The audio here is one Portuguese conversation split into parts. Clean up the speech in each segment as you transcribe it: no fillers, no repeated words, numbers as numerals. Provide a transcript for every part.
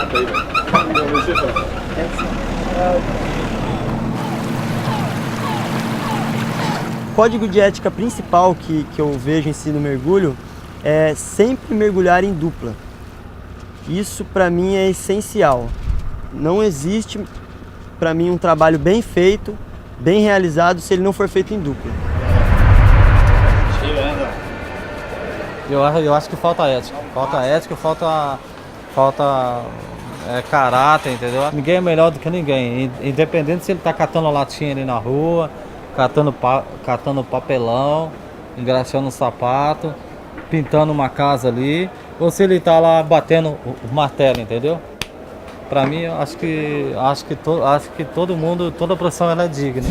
barata aí, velho. O código de ética principal que eu vejo em si no mergulho é sempre mergulhar em dupla. Isso para mim é essencial. Não existe para mim um trabalho bem feito, bem realizado, se ele não for feito em dupla. Eu acho que falta ética. Falta caráter, entendeu? Ninguém é melhor do que ninguém. Independente se ele tá catando latinha ali na rua, catando papelão, engraxando um sapato, pintando uma casa ali, ou se ele tá lá batendo o martelo, entendeu? Pra mim, eu acho que todo mundo, toda profissão ela é digna.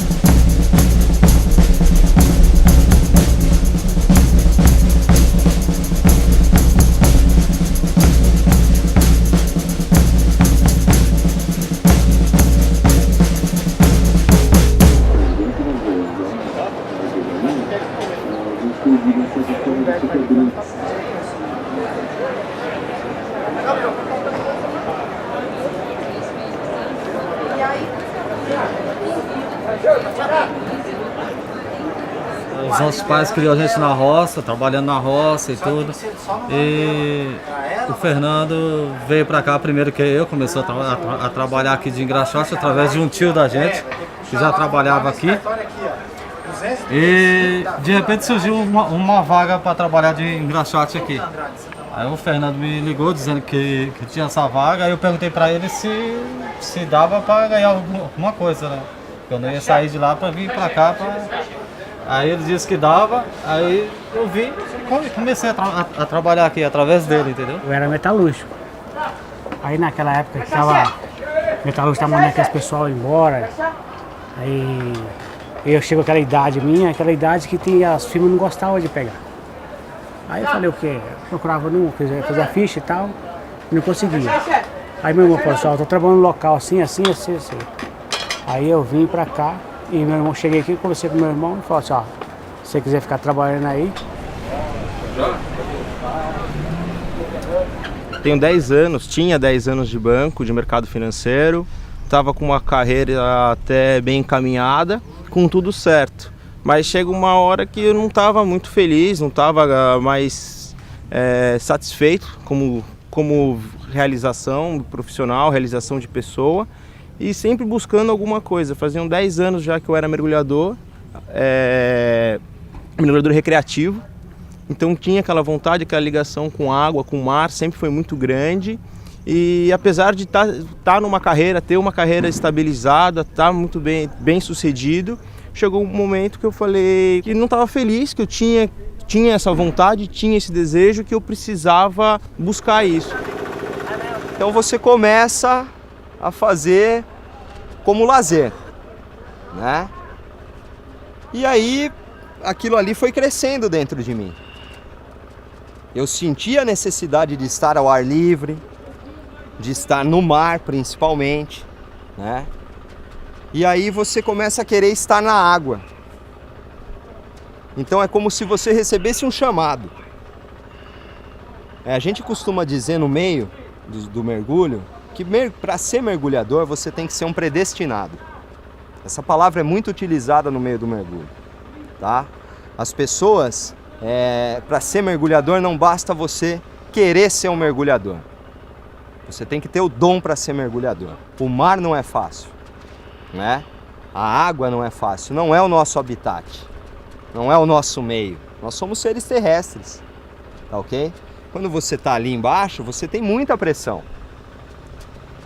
Os nossos pais criaram a gente na roça, trabalhando na roça e tudo. E o Fernando veio para cá primeiro que eu, começou a trabalhar aqui de engraxate através de um tio da gente, que já trabalhava aqui. E de repente surgiu uma vaga para trabalhar de engraxate aqui. Aí o Fernando me ligou dizendo que tinha essa vaga, aí eu perguntei para ele se dava para ganhar alguma coisa, né? Eu não ia sair de lá para vir para cá. Aí ele disse que dava, aí eu vim e comecei a trabalhar aqui através dele, entendeu? Eu era metalúrgico. Aí naquela época que tava metalúrgico, mandando aqueles pessoal embora. Aí eu chego aquela idade minha, aquela idade que as firmas não gostavam de pegar. Aí eu falei o quê? Procurava fazer a ficha e tal, e não conseguia. Aí meu irmão falou assim, ó, eu tô trabalhando no local assim. Aí eu vim pra cá. E meu irmão, cheguei aqui, conversei com meu irmão e falou assim, ó, se você quiser ficar trabalhando aí. Tenho 10 anos, tinha 10 anos de banco, de mercado financeiro, estava com uma carreira até bem encaminhada, com tudo certo. Mas chega uma hora que eu não estava muito feliz, não estava mais satisfeito como realização profissional, realização de pessoa. E sempre buscando alguma coisa. Faziam 10 anos já que eu era mergulhador recreativo. Então tinha aquela vontade, aquela ligação com água, com o mar, sempre foi muito grande. E apesar de estar numa carreira, ter uma carreira estabilizada, estar muito bem sucedido, chegou um momento que eu falei que não estava feliz, que eu tinha essa vontade, tinha esse desejo, que eu precisava buscar isso. Então você começa a fazer como lazer, né? E aí aquilo ali foi crescendo dentro de mim. Eu sentia a necessidade de estar ao ar livre, de estar no mar principalmente, né? E aí você começa a querer estar na água. Então é como se você recebesse um chamado. A gente costuma dizer no meio do mergulho que para ser mergulhador você tem que ser um predestinado. Essa palavra é muito utilizada no meio do mergulho, tá? As pessoas, para ser mergulhador não basta você querer ser um mergulhador. Você tem que ter o dom para ser mergulhador. O mar não é fácil, né? A água não é fácil, não é o nosso habitat, não é o nosso meio. Nós somos seres terrestres, tá ok? Quando você está ali embaixo, você tem muita pressão,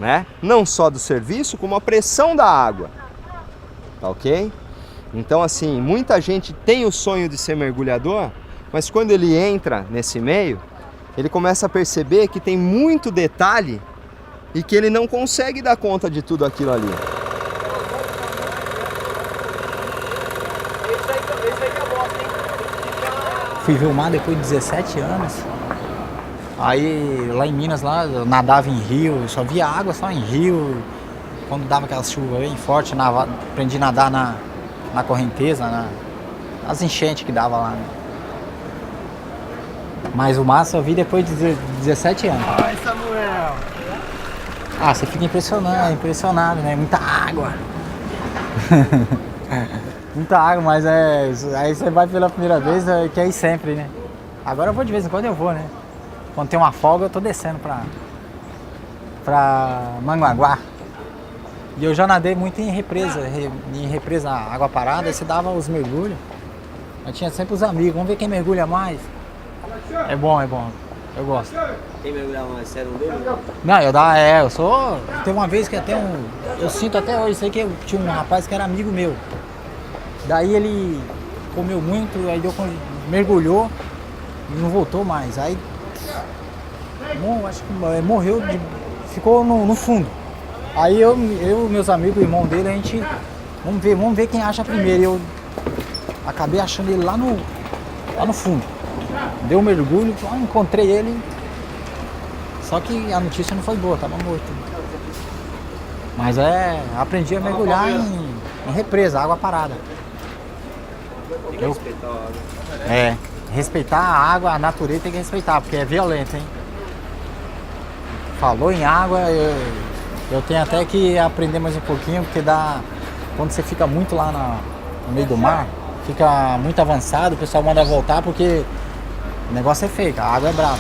né? Não só do serviço, como a pressão da água, tá ok? Então assim, muita gente tem o sonho de ser mergulhador, mas quando ele entra nesse meio, ele começa a perceber que tem muito detalhe e que ele não consegue dar conta de tudo aquilo ali. Fui ver o mar depois de 17 anos. Aí lá em Minas, lá, eu nadava em rio, só via água só em rio. Quando dava aquelas chuvas bem fortes, aprendi a nadar na correnteza, nas enchentes que dava lá. Né? Mas o mar só vi depois de 17 anos. Ai, Samuel! Ah, você fica impressionado, né? Muita água. Muita água, mas aí você vai pela primeira vez, quer ir sempre, né? Agora eu vou de vez em quando, eu vou, né? Quando tem uma folga, eu tô descendo pra Manguaguá. E eu já nadei muito em represa água parada, aí você dava os mergulhos. Eu tinha sempre os amigos, vamos ver quem mergulha mais. É bom, eu gosto. Quem mergulhar mais? Você era um deles? Não, eu sou. Tem uma vez que até eu sinto até hoje, sei que eu tinha um rapaz que era amigo meu. Daí ele comeu muito, aí mergulhou e não voltou mais. Aí acho que morreu, ficou no fundo. Aí eu e meus amigos, o irmão dele, a gente. Vamos ver quem acha primeiro. Eu acabei achando ele lá no fundo. Deu um mergulho, encontrei ele. Só que a notícia não foi boa, tava morto. Mas aprendi a mergulhar em represa, água parada. Tem que respeitar a água. Respeitar a água, a natureza tem que respeitar, porque é violento, hein? Falou em água, eu tenho até que aprender mais um pouquinho, porque quando você fica muito lá no meio do mar, fica muito avançado, o pessoal manda voltar porque o negócio é feio, a água é brava.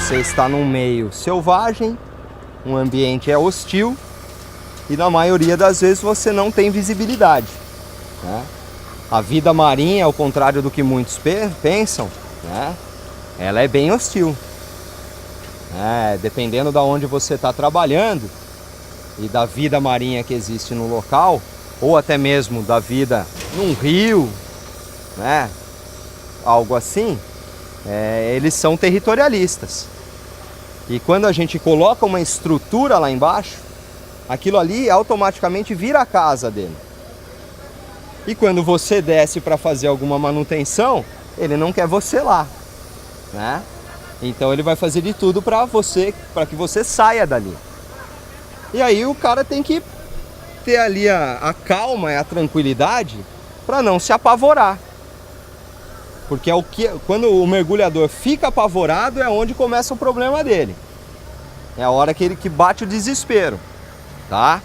Você está num meio selvagem, um ambiente é hostil e na maioria das vezes você não tem visibilidade, né? A vida marinha, ao contrário do que muitos pensam, né? Ela é bem hostil. Dependendo de onde você está trabalhando e da vida marinha que existe no local, ou até mesmo da vida num rio, né? Algo assim, eles são territorialistas. E quando a gente coloca uma estrutura lá embaixo, aquilo ali automaticamente vira a casa dele. E quando você desce para fazer alguma manutenção, ele não quer você lá, né? Então ele vai fazer de tudo para que você saia dali. E aí o cara tem que ter ali a calma e a tranquilidade para não se apavorar. Porque quando o mergulhador fica apavorado é onde começa o problema dele. É a hora que bate o desespero, tá?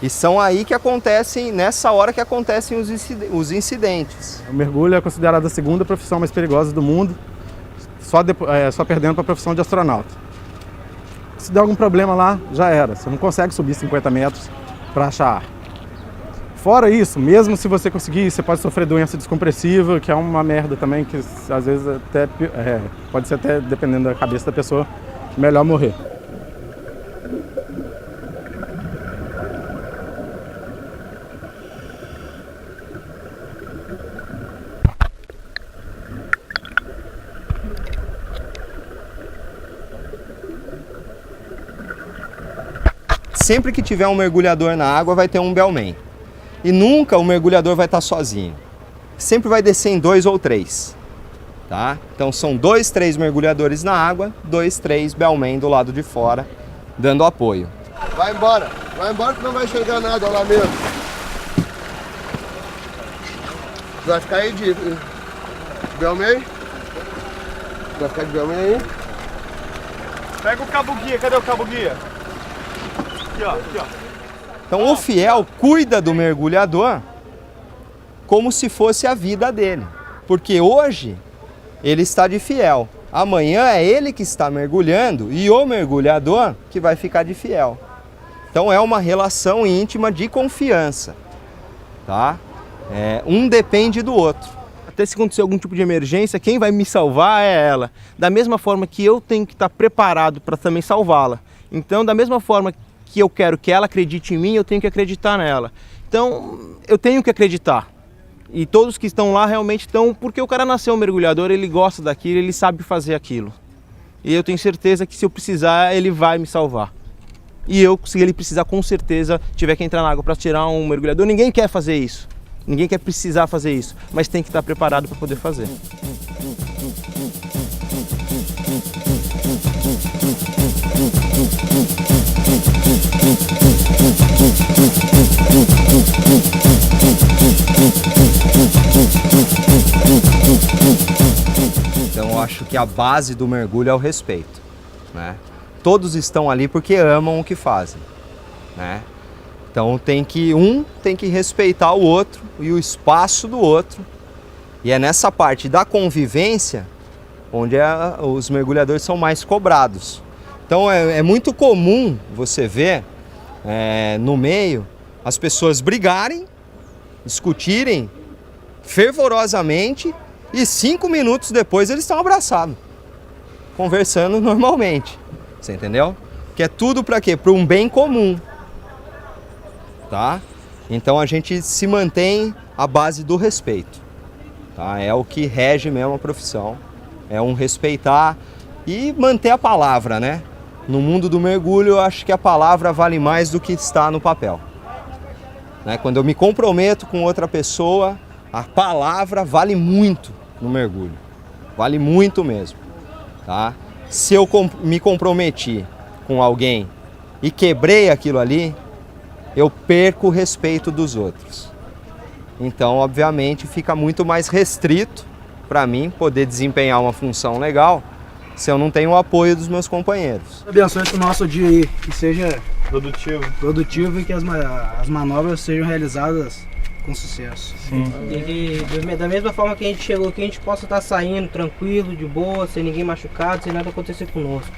E são aí que acontecem, nessa hora que acontecem os incidentes. O mergulho é considerado a segunda profissão mais perigosa do mundo, só perdendo para a profissão de astronauta. Se der algum problema lá, já era. Você não consegue subir 50 metros para achar ar. Fora isso, mesmo se você conseguir, você pode sofrer doença descompressiva, que é uma merda também, que às vezes até pode ser até, dependendo da cabeça da pessoa, melhor morrer. Sempre que tiver um mergulhador na água, vai ter um bellman. E nunca o mergulhador vai estar sozinho. Sempre vai descer em 2 ou 3. Tá? Então são 2, 3 mergulhadores na água, 2, 3 bellman do lado de fora, dando apoio. Vai embora que não vai enxergar nada lá mesmo. Vai ficar aí de bellman? Vai ficar de bellman aí? Pega o cabo guia, cadê o cabo guia? Aqui ó, aqui ó. Então o fiel cuida do mergulhador como se fosse a vida dele. Porque hoje ele está de fiel. Amanhã é ele que está mergulhando e o mergulhador que vai ficar de fiel. Então é uma relação íntima de confiança, tá? Um depende do outro. Até se acontecer algum tipo de emergência, quem vai me salvar é ela. Da mesma forma que eu tenho que estar preparado para também salvá-la. Então, da mesma forma que eu quero que ela acredite em mim, eu tenho que acreditar nela. Então, eu tenho que acreditar. E todos que estão lá realmente estão, porque o cara nasceu mergulhador, ele gosta daquilo, ele sabe fazer aquilo. E eu tenho certeza que se eu precisar, ele vai me salvar. E eu, se ele precisar, com certeza, tiver que entrar na água para tirar um mergulhador, ninguém quer fazer isso. Ninguém quer precisar fazer isso, mas tem que estar preparado para poder fazer. Então eu acho que a base do mergulho é o respeito, né? Todos estão ali porque amam o que fazem, né? Então tem que respeitar o outro e o espaço do outro. E é nessa parte da convivência onde os mergulhadores são mais cobrados. Então é muito comum você ver no meio as pessoas brigarem, discutirem fervorosamente e 5 minutos depois eles estão abraçados, conversando normalmente. Você entendeu? Que é tudo para quê? Para um bem comum. Tá? Então a gente se mantém à base do respeito. Tá? É o que rege mesmo a profissão. É um respeitar e manter a palavra, né? No mundo do mergulho, eu acho que a palavra vale mais do que está no papel. Né? Quando eu me comprometo com outra pessoa, a palavra vale muito no mergulho. Vale muito mesmo. Tá? Se eu me comprometi com alguém e quebrei aquilo ali, eu perco o respeito dos outros. Então, obviamente, fica muito mais restrito para mim poder desempenhar uma função legal se eu não tenho o apoio dos meus companheiros. Abençoe o nosso dia aí, que seja produtivo e que as manobras sejam realizadas com sucesso. Sim. E da mesma forma que a gente chegou aqui, a gente possa estar saindo tranquilo, de boa, sem ninguém machucado, sem nada acontecer conosco.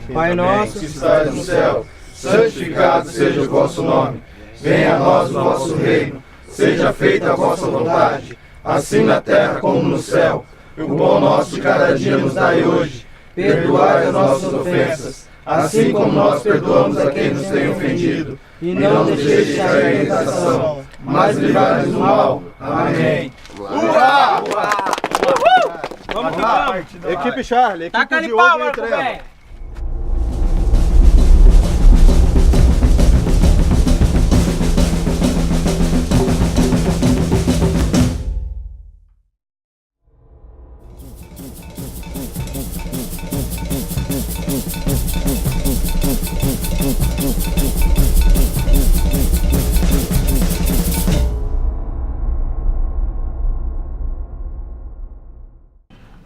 Sim, Pai nosso que estás no céu, santificado seja o vosso nome. Venha a nós o vosso reino. Seja feita a vossa vontade, assim na terra como no céu. O pão nosso de cada dia nos dai hoje. Perdoai as nossas ofensas, assim como nós perdoamos a quem nos tem ofendido. E não nos deixe cair em tentação, mas livrai-nos do mal. Amém. Urá! Vamos que vamos! Equipe Charlie, equipe de hoje e treino.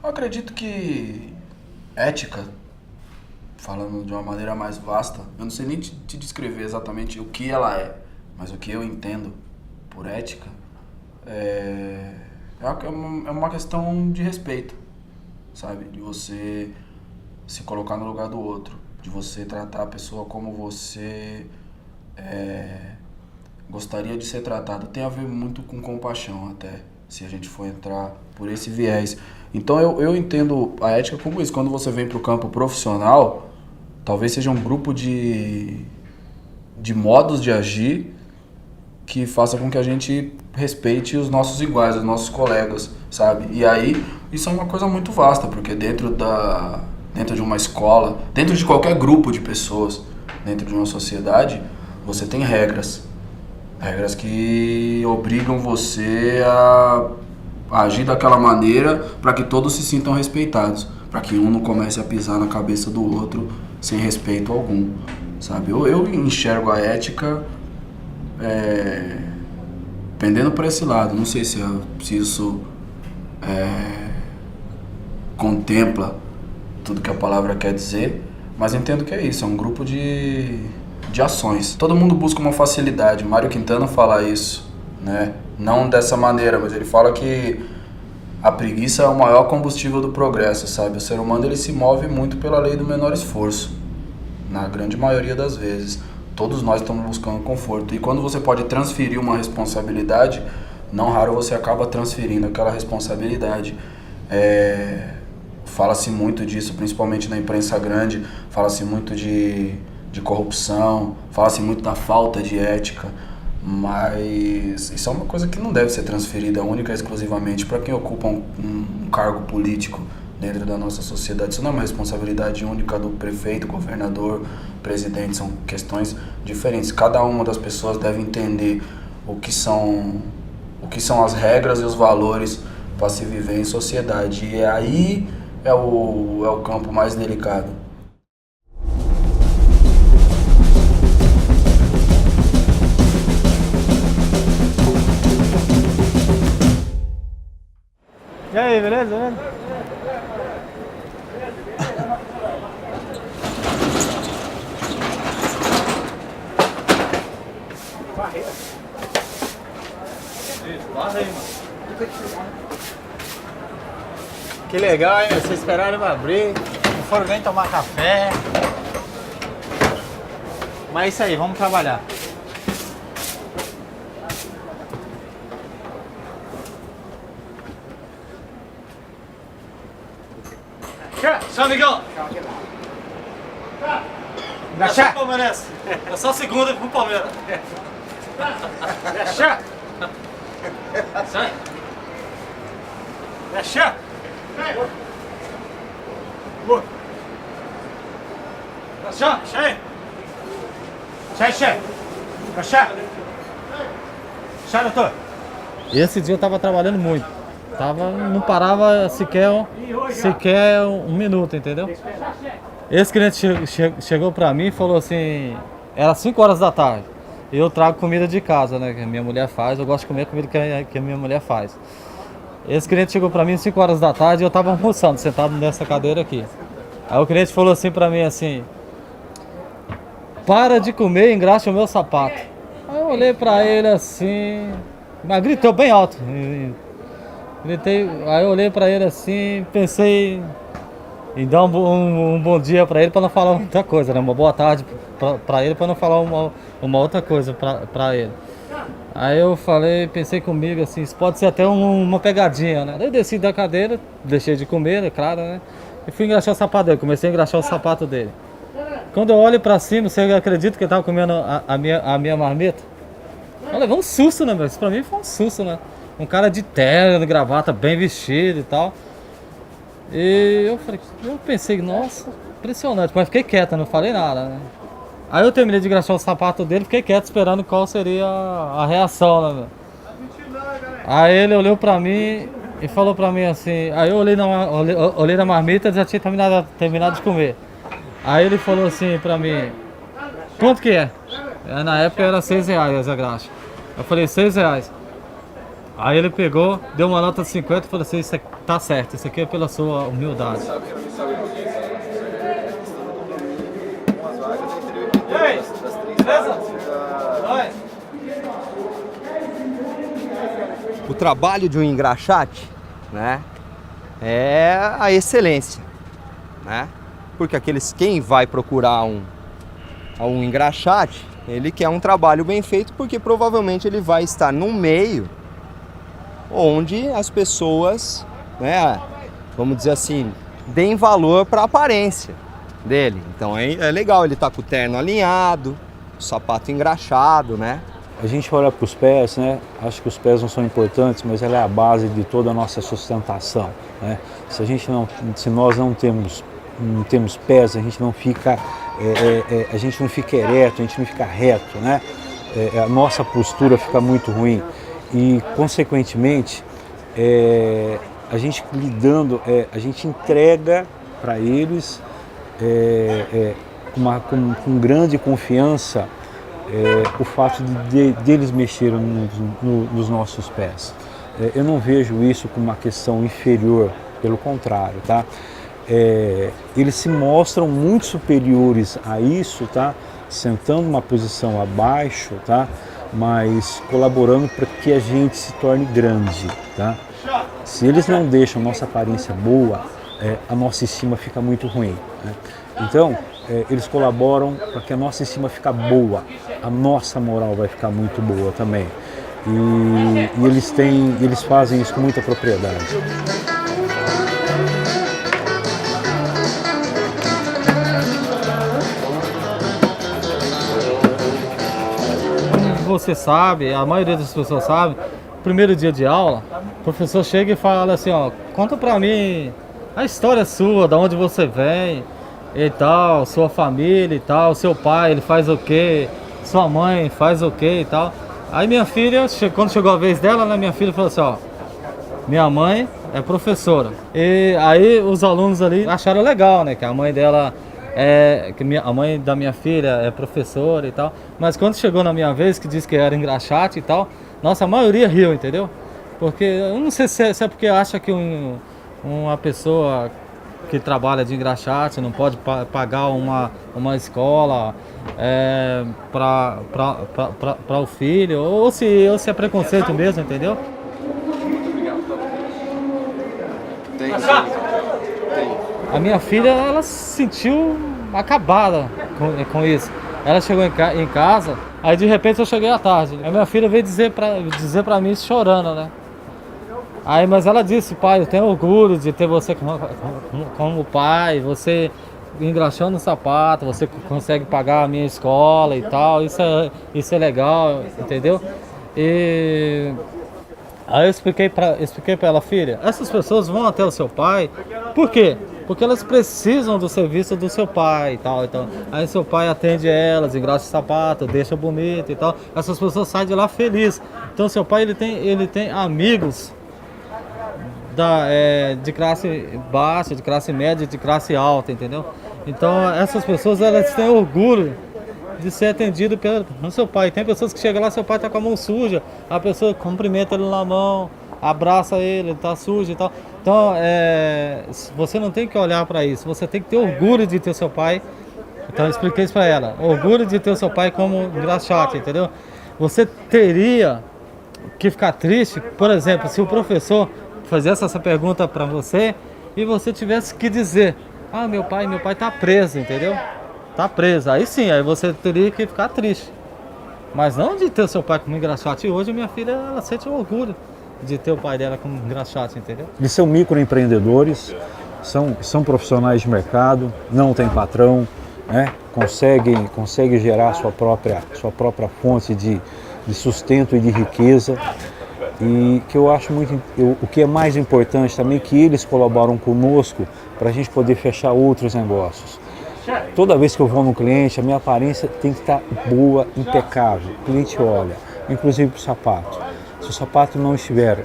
Eu acredito que ética, falando de uma maneira mais vasta, eu não sei nem te descrever exatamente o que ela é, mas o que eu entendo por ética é uma questão de respeito, sabe? De você se colocar no lugar do outro, de você tratar a pessoa como você gostaria de ser tratado. Tem a ver muito com compaixão até, se a gente for entrar por esse viés. Então eu entendo a ética como isso. Quando você vem para o campo profissional, talvez seja um grupo de modos de agir que faça com que a gente respeite os nossos iguais, os nossos colegas, sabe? E aí, isso é uma coisa muito vasta, porque dentro de uma escola, dentro de qualquer grupo de pessoas, dentro de uma sociedade, você tem regras. Regras que obrigam você a agir daquela maneira para que todos se sintam respeitados, para que um não comece a pisar na cabeça do outro sem respeito algum, sabe? Eu enxergo a ética pendendo para esse lado. Não sei se isso contempla tudo que a palavra quer dizer, mas entendo que é isso, é um grupo de ações. Todo mundo busca uma facilidade. Mário Quintana fala isso, né? Não dessa maneira, mas ele fala que a preguiça é o maior combustível do progresso, sabe? O ser humano ele se move muito pela lei do menor esforço, na grande maioria das vezes. Todos nós estamos buscando conforto. E quando você pode transferir uma responsabilidade, não raro você acaba transferindo aquela responsabilidade. Fala-se muito disso, principalmente na imprensa grande, fala-se muito de corrupção, fala-se muito da falta de ética, mas isso é uma coisa que não deve ser transferida única e exclusivamente para quem ocupa um cargo político dentro da nossa sociedade. Isso não é uma responsabilidade única do prefeito, governador, presidente, são questões diferentes. Cada uma das pessoas deve entender o o que são as regras e os valores para se viver em sociedade. E aí é o campo mais delicado. E aí, beleza? Que legal, hein? Vocês esperaram pra abrir, não foram nem tomar café. Mas é isso aí, vamos trabalhar. Tchau, amigão! Engraxá! Palmeirense! É só segunda pro Palmeiras! Engraxá! Sai! Engraxá! Engraxá! Sai! Sai, sai! Engraxá! Sai, doutor! Esse dia eu tava trabalhando muito. Não parava sequer um minuto, entendeu? Esse cliente chegou pra mim e falou assim, era 5 horas da tarde. Eu trago comida de casa, né, que a minha mulher faz, eu gosto de comer a comida que a minha mulher faz. Esse cliente chegou pra mim às 5 horas da tarde e eu tava almoçando, sentado nessa cadeira aqui. Aí o cliente falou assim pra mim assim, para de comer e engraxa o meu sapato. Aí eu olhei pra ele assim, mas gritou bem alto. Aí eu olhei pra ele assim, pensei em dar um bom dia pra ele pra não falar outra coisa, né? Uma boa tarde pra ele pra não falar uma outra coisa pra ele. Aí eu pensei comigo assim, isso pode ser até uma pegadinha, né? Daí eu desci da cadeira, deixei de comer, é claro, né? E fui engraxar o sapato dele, comecei a engraxar o sapato dele. Quando eu olho pra cima, você acredita que ele tava comendo a minha marmita? Eu levei um susto, né, meu? Isso pra mim foi um susto, né? Um cara de terno, gravata, bem vestido e tal. E eu pensei, nossa, impressionante, mas fiquei quieto, não falei nada, né? Aí eu terminei de engraxar o sapato dele, fiquei quieto esperando qual seria a reação, né, meu? Aí ele olhou pra mim e falou pra mim assim, aí eu olhei na marmita e já tinha terminado de comer. Aí ele falou assim pra mim, quanto que é? Na época era R$6 a graxa. Eu falei, R$6. Aí ele pegou, deu uma nota de 50 e falou assim, isso aqui tá certo, isso aqui é pela sua humildade. E aí, beleza? O trabalho de um engraxate, né, é a excelência, né? Porque quem vai procurar um engraxate, ele quer um trabalho bem feito, porque provavelmente ele vai estar num meio onde as pessoas, né, vamos dizer assim, deem valor para a aparência dele. Então é legal ele estar com o terno alinhado, o sapato engraxado, né? A gente olha para os pés, né? Acho que os pés não são importantes, mas ela é a base de toda a nossa sustentação, né? Se nós não temos pés, a gente não fica ereto, a gente não fica reto, né? A nossa postura fica muito ruim e, consequentemente, a gente a gente entrega para eles com grande confiança o fato deles mexerem nos nossos pés. Eu não vejo isso como uma questão inferior, pelo contrário, tá? Eles se mostram muito superiores a isso, tá? Sentando numa posição abaixo, tá? Mas colaborando para que a gente se torne grande, tá? Se eles não deixam nossa aparência boa, a nossa estima fica muito ruim, né? Então, eles colaboram para que a nossa estima fique boa, a nossa moral vai ficar muito boa também. E eles fazem isso com muita propriedade. Você sabe, a maioria das pessoas sabe, primeiro dia de aula, o professor chega e fala assim, ó, conta pra mim a história sua, da onde você vem e tal, sua família e tal, seu pai, ele faz o quê, sua mãe faz o quê e tal. Aí minha filha, quando chegou a vez dela, né, minha filha falou assim, ó, minha mãe é professora. E aí os alunos ali acharam legal, né, que a mãe dela a mãe da minha filha é professora e tal. Mas quando chegou na minha vez, que disse que era engraxate e tal, nossa, a maioria riu, entendeu? Porque eu não sei se é porque acha que uma pessoa que trabalha de engraxate não pode pagar uma escola para o filho, ou se é preconceito mesmo, entendeu? A minha filha, ela se sentiu acabada com isso. Ela chegou em casa, aí de repente eu cheguei à tarde. Aí minha filha veio dizer pra mim chorando, né? Aí, mas ela disse, pai, eu tenho orgulho de ter você como pai, você engraxando o sapato, você consegue pagar a minha escola e tal, isso é legal, entendeu? E aí eu expliquei pra ela, filha, essas pessoas vão até o seu pai, por quê? Porque elas precisam do serviço do seu pai e tal. Então, aí seu pai atende elas, engraxa o sapato, deixa bonito e tal. Essas pessoas saem de lá felizes. Então seu pai ele tem amigos de classe baixa, de classe média, de classe alta, entendeu? Então essas pessoas elas têm orgulho de ser atendido pelo seu pai. Tem pessoas que chegam lá, seu pai está com a mão suja, a pessoa cumprimenta ele na mão, abraça ele está sujo e tal. Então você não tem que olhar para isso, você tem que ter orgulho de ter seu pai. Então eu expliquei isso para ela, orgulho de ter seu pai como engraxate, entendeu? Você teria que ficar triste, por exemplo, se o professor fizesse essa pergunta para você e você tivesse que dizer, meu pai tá preso, entendeu? Tá preso, aí sim, aí você teria que ficar triste. Mas não de ter seu pai como engraxate. E hoje minha filha, ela sente orgulho de ter o pai dela como engraxate, entendeu? Eles são microempreendedores, são profissionais de mercado, não tem patrão, né? Conseguem gerar sua própria fonte de sustento e de riqueza. E que eu acho o que é mais importante também, que eles colaboram conosco para a gente poder fechar outros negócios. Toda vez que eu vou no cliente, a minha aparência tem que estar boa, impecável. O cliente olha, inclusive para o sapato. Se o sapato não estiver,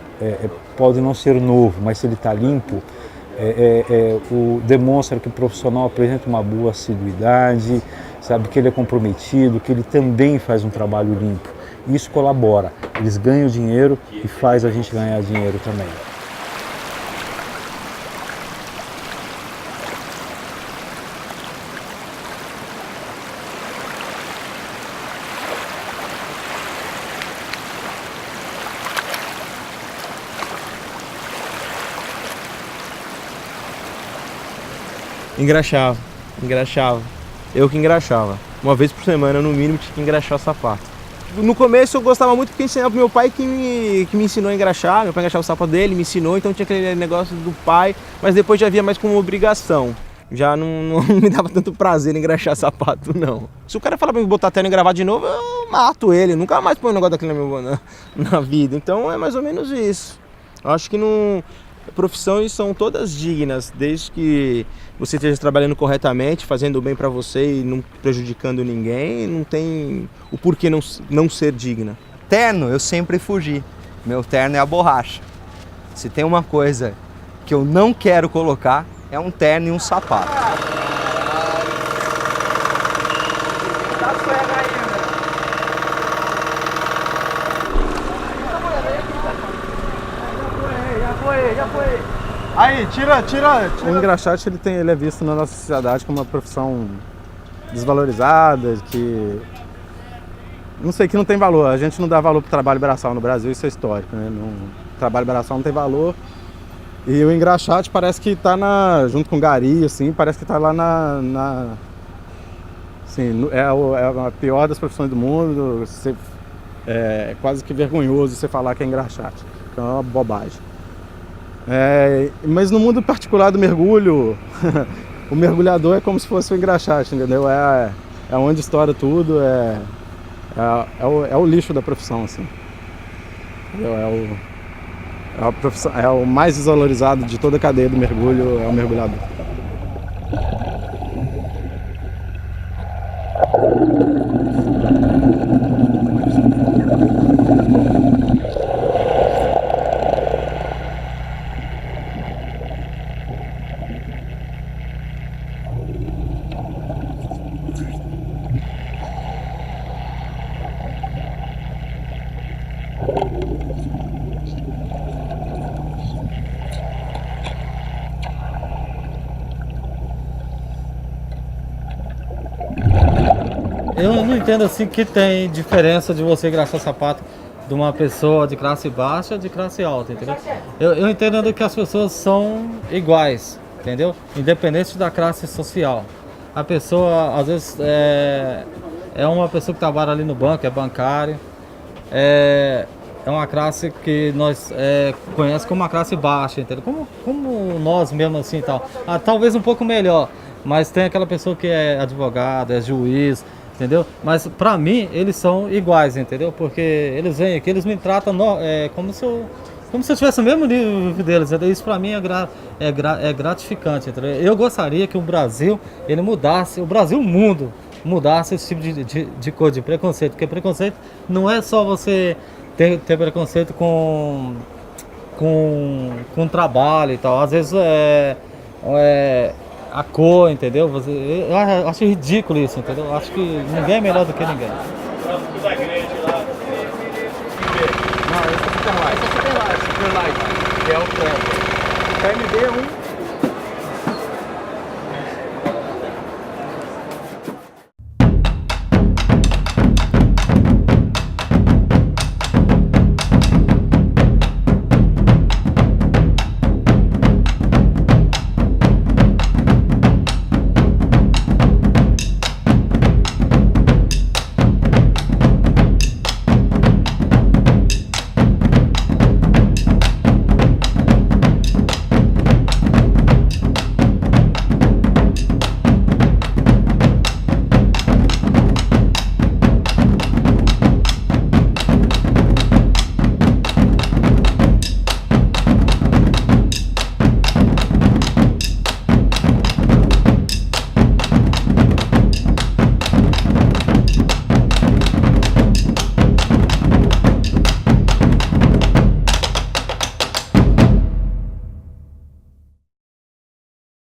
pode não ser novo, mas se ele está limpo, demonstra que o profissional apresenta uma boa assiduidade, sabe, que ele é comprometido, que ele também faz um trabalho limpo. Isso colabora, eles ganham dinheiro e faz a gente ganhar dinheiro também. Engraxava. Eu que engraxava. Uma vez por semana, no mínimo, tinha que engraxar o sapato. No começo eu gostava muito porque ensinava pro meu pai que me ensinou a engraxar. Meu pai engraxava o sapato dele, me ensinou, então tinha aquele negócio do pai, mas depois já via mais como obrigação. Já não me dava tanto prazer em engraxar sapato, não. Se o cara falar pra mim botar terno e gravar de novo, eu mato ele. Nunca mais põe um negócio daquele na vida. Então é mais ou menos isso. Eu acho que profissões são todas dignas, desde que você esteja trabalhando corretamente, fazendo o bem para você e não prejudicando ninguém, não tem o porquê não ser digna. Terno, eu sempre fugi. Meu terno é a borracha. Se tem uma coisa que eu não quero colocar, é um terno e um sapato. Aí, tira. O engraxate ele é visto na nossa sociedade como uma profissão desvalorizada, que não tem valor. A gente não dá valor pro trabalho braçal no Brasil, isso é histórico, né? O trabalho braçal não tem valor. E o engraxate parece que tá junto com o gari, assim, parece que tá lá assim, é a pior das profissões do mundo. É quase que vergonhoso você falar que é engraxate, que é uma bobagem. Mas no mundo particular do mergulho, o mergulhador é como se fosse o engraxate, entendeu? É onde estoura tudo, é o lixo da profissão, assim. Entendeu? É o mais desvalorizado de toda a cadeia do mergulho, é o mergulhador. Eu não entendo assim que tem diferença de você engraxar sapato de uma pessoa de classe baixa ou de classe alta, entendeu? Eu entendo que as pessoas são iguais, entendeu? Independente da classe social. A pessoa, às vezes, é uma pessoa que trabalha ali no banco, é bancário, é uma classe que nós conhecemos como uma classe baixa, entendeu? Como nós mesmos assim e tal. Talvez um pouco melhor, mas tem aquela pessoa que é advogado, é juiz, entendeu? Mas pra mim, eles são iguais, entendeu? Porque eles vêm aqui, eles me tratam como se eu tivesse o mesmo nível deles. Isso pra mim é gratificante, entendeu? Eu gostaria que o Brasil, ele mudasse, o mundo mudasse esse tipo de coisa, de preconceito. Porque preconceito não é só você ter preconceito com trabalho e tal. Às vezes a cor, entendeu? Eu acho ridículo isso, entendeu? Eu acho que ninguém é melhor do que ninguém. Da igreja lá. Não, esse é Superlight. Superlight, que é o KMB é um